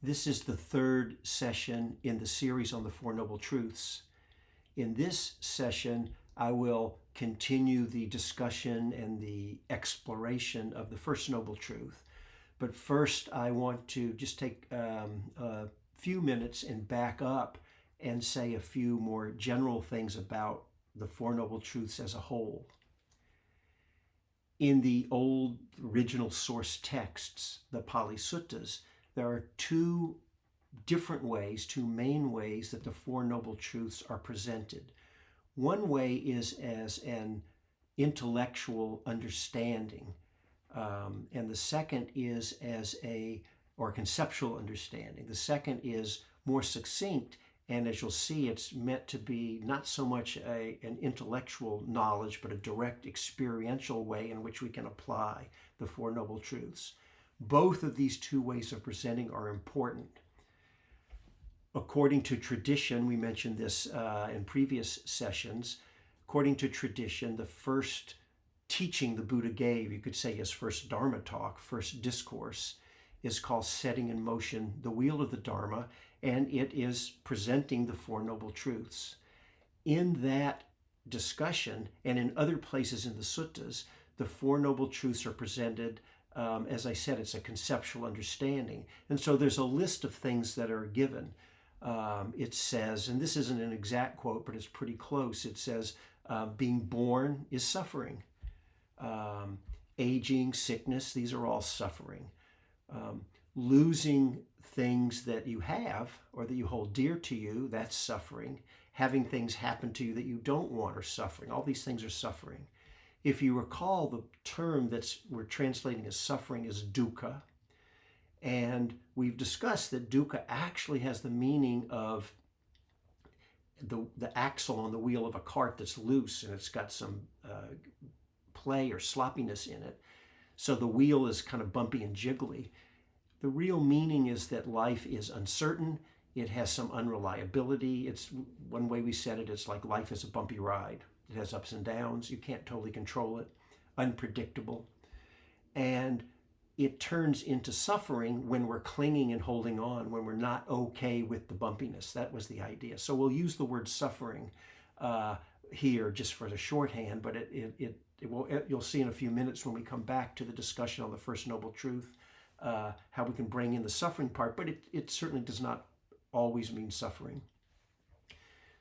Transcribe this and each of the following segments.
This is the third session in the series on the Four Noble Truths. In this session, I will continue the discussion and the exploration of the first noble truth. But first, I want to just take a few minutes and back up and say a few more general things about the Four Noble Truths as a whole. In the old original source texts, the Pali Suttas, there are two main ways that the Four Noble Truths are presented. One way is as an intellectual understanding, and the second is as or conceptual understanding. The second is more succinct, and as you'll see, it's meant to be not so much an intellectual knowledge, but a direct experiential way in which we can apply the Four Noble Truths. Both of these two ways of presenting are important. According to tradition, we mentioned this in previous sessions, according to tradition, the first teaching the Buddha gave, you could say his first Dharma talk, first discourse, is called Setting in Motion the Wheel of the Dharma, and it is presenting the Four Noble Truths. In that discussion, and in other places in the suttas, the Four Noble Truths are presented. As I said, it's a conceptual understanding. And so there's a list of things that are given. It says, and this isn't an exact quote, but it's pretty close. It says, being born is suffering. Aging, sickness, these are all suffering. Losing things that you have or that you hold dear to you, that's suffering. Having things happen to you that you don't want are suffering. All these things are suffering. If you recall, the term that we're translating as suffering is dukkha. And we've discussed that dukkha actually has the meaning of the axle on the wheel of a cart that's loose and it's got some play or sloppiness in it. So the wheel is kind of bumpy and jiggly. The real meaning is that life is uncertain. It has some unreliability. It's one way we said it, it's like life is a bumpy ride. It has ups and downs. You can't totally control it. Unpredictable. And it turns into suffering when we're clinging and holding on, when we're not okay with the bumpiness. That was the idea. So we'll use the word suffering here just for the shorthand, but you'll see in a few minutes when we come back to the discussion on the First Noble Truth, how we can bring in the suffering part, but it certainly does not always mean suffering.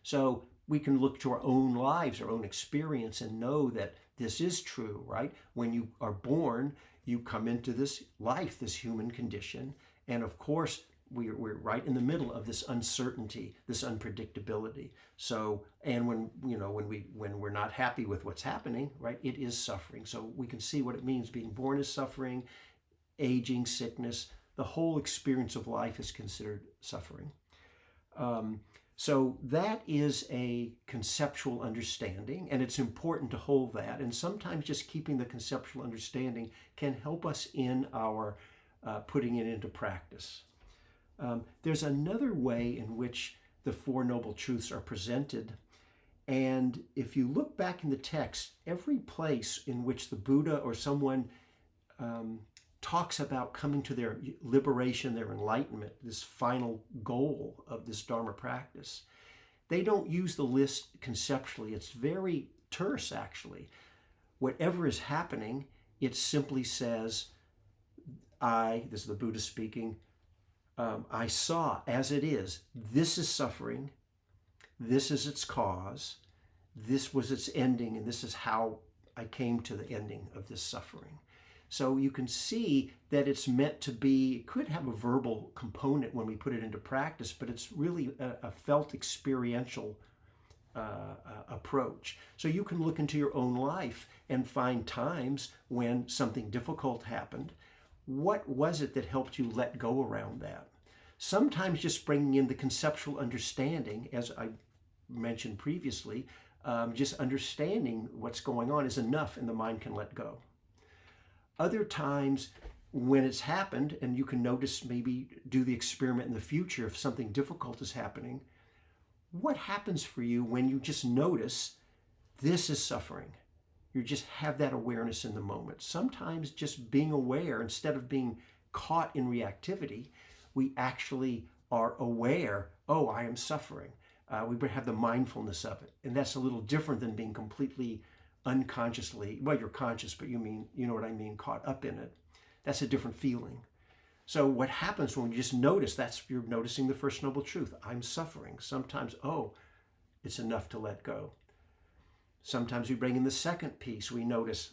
So we can look to our own lives, our own experience, and know that this is true, right? When you are born, you come into this life, this human condition, and of course, we're right in the middle of this uncertainty, this unpredictability. So, and when we're not happy with what's happening, right, it is suffering. So we can see what it means. Being born is suffering, aging, sickness, the whole experience of life is considered suffering. So that is a conceptual understanding, and it's important to hold that. And sometimes just keeping the conceptual understanding can help us in our putting it into practice. There's another way in which the Four Noble Truths are presented. And if you look back in the text, every place in which the Buddha or someone talks about coming to their liberation, their enlightenment, this final goal of this Dharma practice, they don't use the list conceptually. It's very terse, actually. Whatever is happening, it simply says, this is the Buddha speaking, I saw as it is, this is suffering, this is its cause, this was its ending, and this is how I came to the ending of this suffering. So you can see that it's meant to be, it could have a verbal component when we put it into practice, but it's really a felt experiential approach. So you can look into your own life and find times when something difficult happened. What was it that helped you let go around that? Sometimes just bringing in the conceptual understanding, as I mentioned previously, just understanding what's going on is enough and the mind can let go. Other times when it's happened, and you can notice, maybe do the experiment in the future if something difficult is happening, what happens for you when you just notice this is suffering? You just have that awareness in the moment. Sometimes just being aware, instead of being caught in reactivity, we actually are aware, oh, I am suffering. We have the mindfulness of it. And that's a little different than being completely unconsciously, well, you're conscious, but you know what I mean, caught up in it. That's a different feeling. So what happens when you just notice, you're noticing the first noble truth. I'm suffering. Sometimes, oh, it's enough to let go. Sometimes we bring in the second piece. We notice,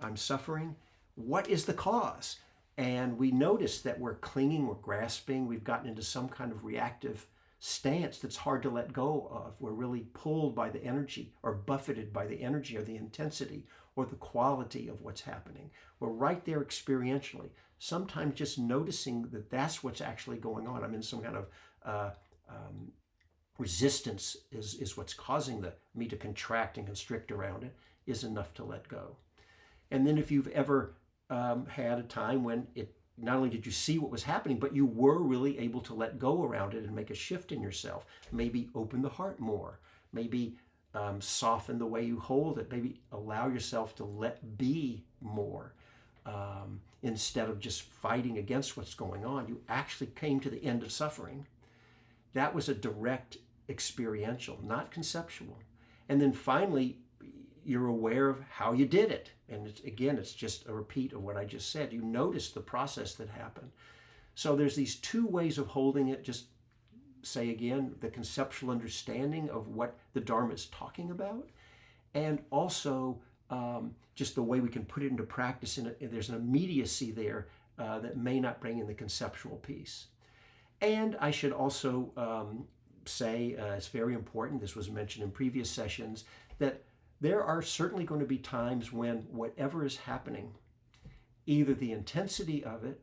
I'm suffering. What is the cause? And we notice that we're clinging, we're grasping, we've gotten into some kind of reactive stance that's hard to let go of. We're really pulled by the energy or buffeted by the energy or the intensity or the quality of what's happening. We're right there experientially. Sometimes just noticing that that's what's actually going on. I'm in some kind of resistance is what's causing me to contract and constrict around it is enough to let go. And then if you've ever had a time when it not only did you see what was happening, but you were really able to let go around it and make a shift in yourself. Maybe open the heart more. Maybe soften the way you hold it. Maybe allow yourself to let be more instead of just fighting against what's going on. You actually came to the end of suffering. That was a direct experiential, not conceptual. And then finally, you're aware of how you did it. And it's just a repeat of what I just said. You notice the process that happened. So there's these two ways of holding it. Just say again, the conceptual understanding of what the Dharma is talking about, and also just the way we can put it into practice. And there's an immediacy there that may not bring in the conceptual piece. And I should also say, it's very important, this was mentioned in previous sessions, that there are certainly going to be times when whatever is happening, either the intensity of it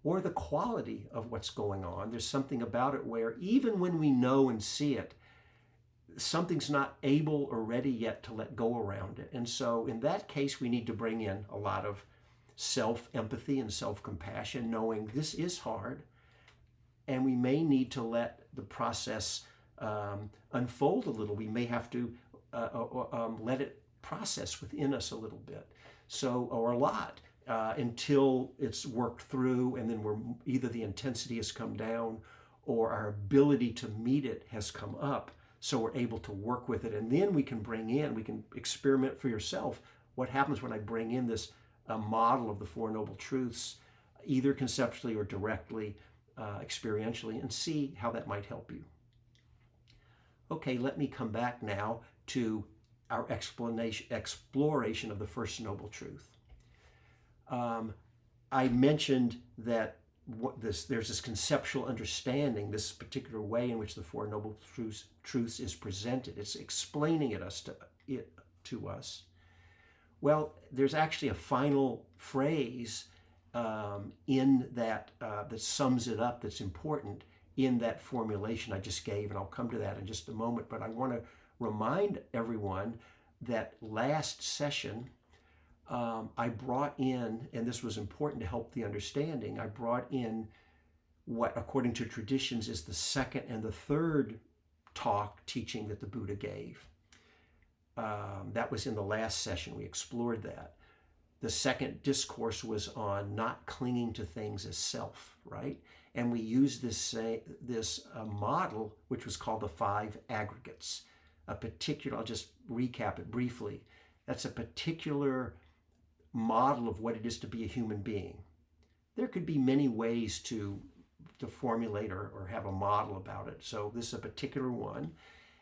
or the quality of what's going on, there's something about it where even when we know and see it, something's not able or ready yet to let go around it. And so in that case, we need to bring in a lot of self-empathy and self-compassion, knowing this is hard, and we may need to let the process unfold a little. We may have to let it process within us a little bit, or a lot, until it's worked through, and then either the intensity has come down or our ability to meet it has come up, so we're able to work with it. And then we can experiment for yourself what happens when I bring in this model of the Four Noble Truths, either conceptually or directly, experientially, and see how that might help you. Okay, let me come back now to our exploration of the First Noble Truth. I mentioned that there's this conceptual understanding, this particular way in which the Four Noble Truths is presented. It's explaining it to us. Well, there's actually a final phrase in that sums it up, that's important in that formulation I just gave, and I'll come to that in just a moment. But I want to remind everyone that last session I brought in, and this was important to help the understanding, I brought in what, according to traditions, is the second and the third teaching that the Buddha gave. That was in the last session. We explored that. The second discourse was on not clinging to things as self, right? And we used this model, which was called the five aggregates. I'll just recap it briefly. That's a particular model of what it is to be a human being. There could be many ways to formulate or have a model about it. So this is a particular one,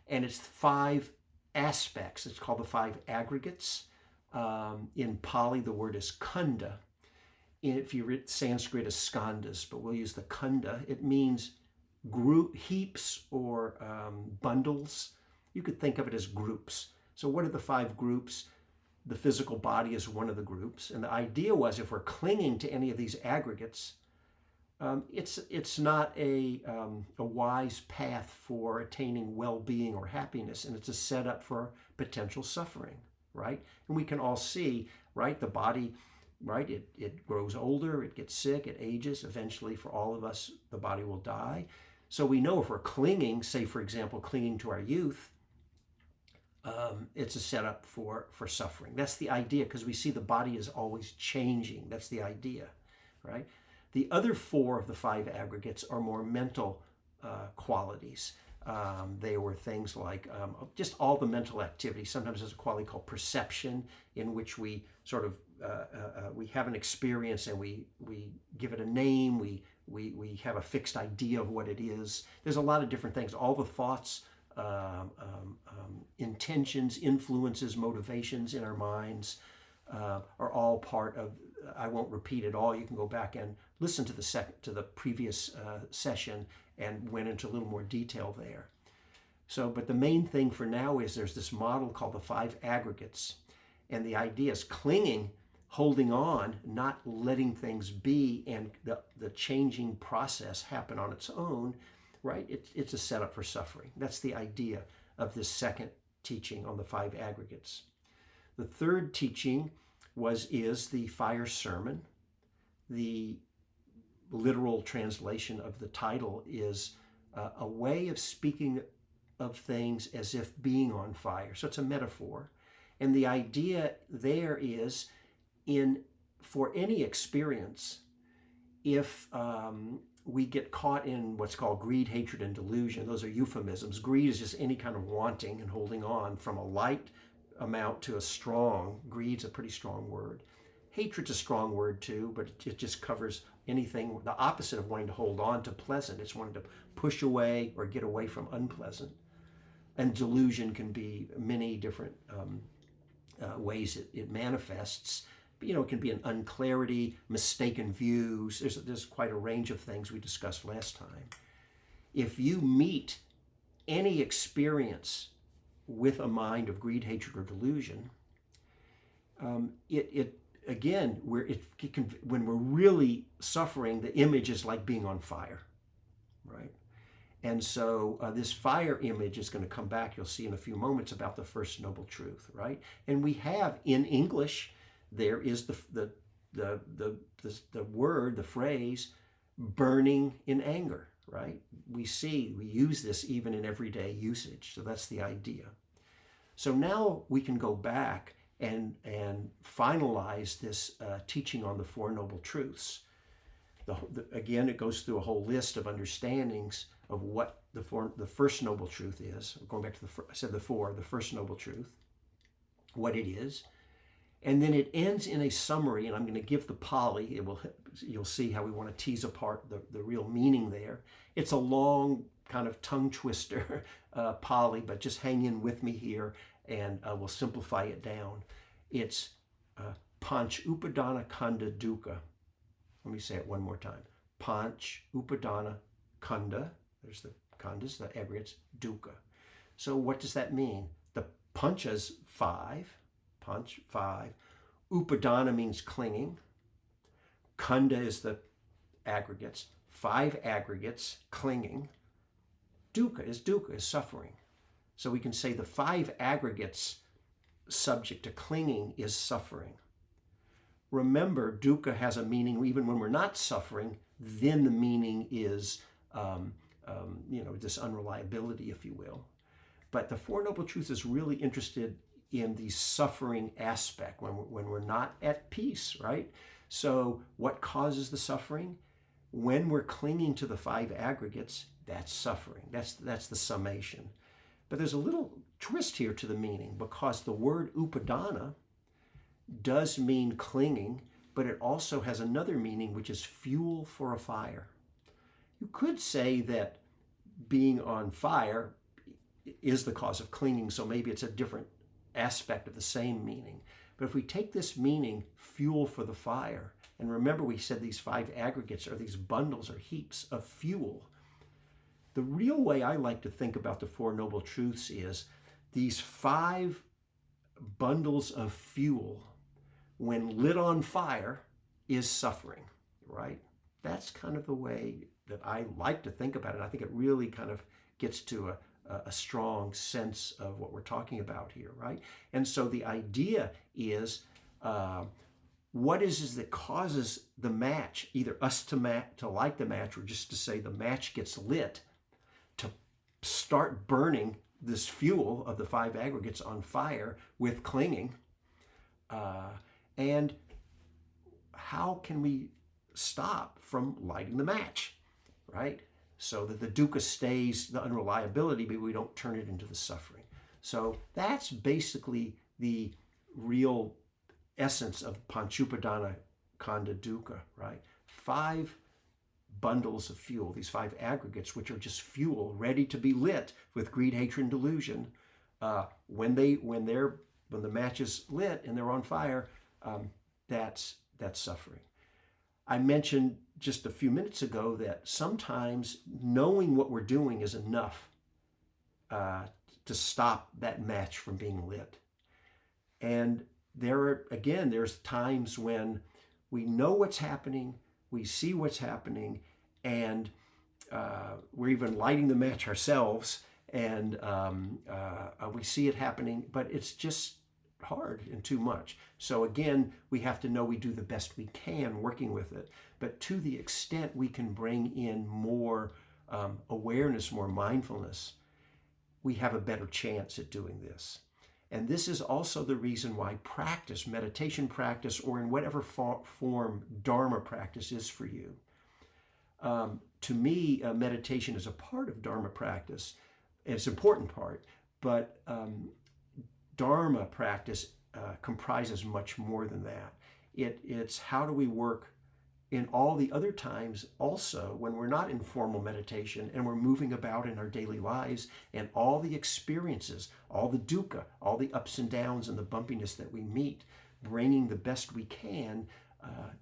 and it's five aspects. It's called the five aggregates. In Pali, the word is khandha. If you read Sanskrit, is skandhas, but we'll use the khandha. It means heaps or bundles. You could think of it as groups. So what are the five groups? The physical body is one of the groups. And the idea was, if we're clinging to any of these aggregates, it's not a wise path for attaining well-being or happiness, and it's a setup for potential suffering, right? And we can all see, right, the body, right, it grows older, it gets sick, it ages. Eventually, for all of us, the body will die. So we know if we're clinging, say, for example, clinging to our youth, it's a setup for suffering. That's the idea, because we see the body is always changing. That's the idea, right? The other four of the five aggregates are more mental qualities. They were things like just all the mental activity. Sometimes there's a quality called perception, in which we sort of we have an experience and we give it a name. We have a fixed idea of what it is. There's a lot of different things. All the thoughts, intentions, influences, motivations in our minds are all part of. I won't repeat it all. You can go back and listen to the previous session and went into a little more detail there. So, but the main thing for now is there's this model called the five aggregates, and the idea is clinging, holding on, not letting things be, and the changing process happen on its own, right? It's a setup for suffering. That's the idea of this second teaching on the five aggregates. The third teaching is the fire sermon. The literal translation of the title is a way of speaking of things as if being on fire. So it's a metaphor. And the idea there is for any experience, if we get caught in what's called greed, hatred, and delusion, those are euphemisms. Greed is just any kind of wanting and holding on, from a light amount to a strong. Greed's a pretty strong word. Hatred's a strong word too, but it just covers anything, the opposite of wanting to hold on to pleasant. It's wanting to push away or get away from unpleasant. And delusion can be many different ways it manifests. It can be an unclarity, mistaken views. There's quite a range of things we discussed last time. If you meet any experience with a mind of greed, hatred, or delusion, again, when we're really suffering, the image is like being on fire, right? And so this fire image is going to come back. You'll see in a few moments about the first noble truth, right? And we have in English, there is the word, the phrase, burning in anger, right? We use this even in everyday usage. So that's the idea. So now we can go back and finalize this teaching on the Four Noble Truths. Again, it goes through a whole list of understandings of what the first noble truth is. Going back to the first noble truth, what it is. And then it ends in a summary, and I'm going to give the Pali. You'll see how we want to tease apart the real meaning there. It's a long kind of tongue twister Pali, but just hang in with me here, and we'll simplify it down. It's Panch Upadana Kanda Dukkha. Let me say it one more time. Panch Upadana Kanda. There's the khandas, the aggregates, dukkha. So what does that mean? The panchas, five. Panch, five. Upadana means clinging. Kanda is the aggregates. Five aggregates, clinging. Dukkha is suffering. So we can say the five aggregates subject to clinging is suffering. Remember, dukkha has a meaning even when we're not suffering. Then the meaning is, this unreliability, if you will. But the Four Noble Truths is really interested in the suffering aspect when we're not at peace, right? So what causes the suffering? When we're clinging to the five aggregates, that's suffering. That's the summation. But there's a little twist here to the meaning, because the word upadana does mean clinging, but it also has another meaning, which is fuel for a fire. You could say that being on fire is the cause of clinging, so maybe it's a different aspect of the same meaning. But if we take this meaning, fuel for the fire, and remember we said these five aggregates are these bundles or heaps of fuel. The real way I like to think about the Four Noble Truths is these five bundles of fuel, when lit on fire, is suffering, right? That's kind of the way that I like to think about it. I think it really kind of gets to a strong sense of what we're talking about here, right? And so the idea is, what is that causes the match, either us to light the match, or just to say the match gets lit, to start burning this fuel of the five aggregates on fire with clinging. And how can we stop from lighting the match, right? So that the dukkha stays the unreliability, but we don't turn it into the suffering. So that's basically the real essence of Panchupadana Khandha Dukkha, right? 5 bundles of fuel, these 5 aggregates, which are just fuel ready to be lit with greed, hatred, and delusion. When the match is lit and they're on fire, that's suffering. I mentioned just a few minutes ago that sometimes knowing what we're doing is enough to stop that match from being lit. And there's times when we know what's happening, we see what's happening, and we're even lighting the match ourselves, and we see it happening, but it's just hard and too much. So again, we have to know we do the best we can working with it, but to the extent we can bring in more awareness, more mindfulness, we have a better chance at doing this. And this is also the reason why practice, meditation practice, or in whatever form Dharma practice is for you. To me, meditation is a part of Dharma practice. It's an important part, but Dharma practice comprises much more than that. It's how do we work in all the other times also when we're not in formal meditation and we're moving about in our daily lives, and all the experiences, all the dukkha, all the ups and downs and the bumpiness that we meet, bringing the best we can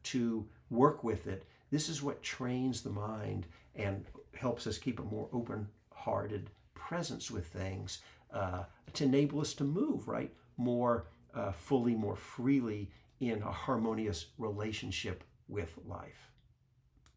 to work with it. This is what trains the mind and helps us keep a more open-hearted presence with things to enable us to move, right, more fully, more freely in a harmonious relationship with life.